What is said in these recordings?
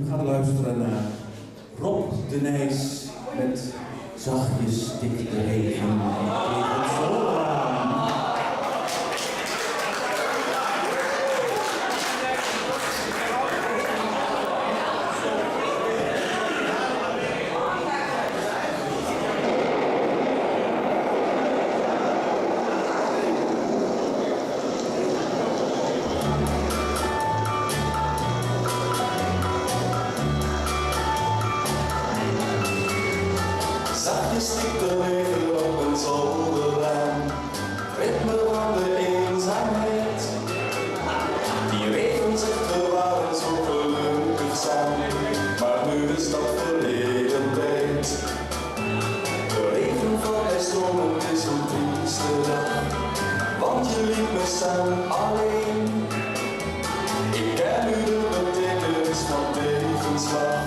We gaan luisteren naar Rob de Nijs met Zachtjes stikt de regen en tegen het zon aan. Zachtjes stikt de regen op een zolderraam, ritme van de eenzaamheid. Die regenzichten waren zo gelukkig samen, maar nu is dat verleden tijd. De regen van mij stromen is een trieste dag, want je liet me staan alleen. Ik ken nu de betekenis van tegenslag,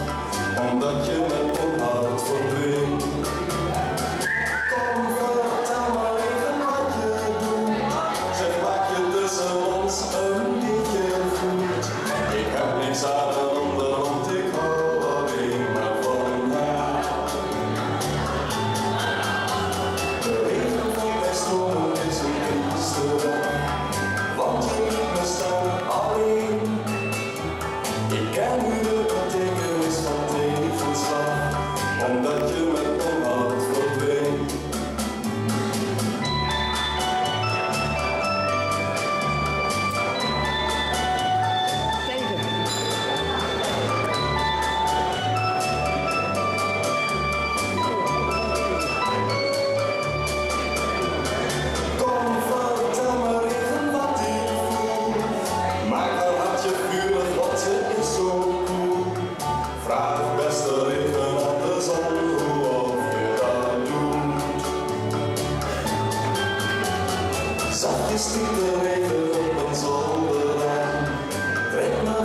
omdat je met onhoud verdween. Kom, vertel maar even wat je doet. Zeg, maak je tussen ons een beetje goed. Ik heb niks aan de ander, want ik hou alleen maar van haar. De regen van mijn stroom is een trieste dag, want je liet me staan alleen. Ik ken nu de betekenis van tegenslag, omdat je met onhoud verdween. Kom, vertel me even wat ik voel. Maak haar hartje vurig, want ze is zo cool. Vraag beste regen aan de zon hoe of je dat doet. Zachtjes stikt de regen op een zolderraam, ritme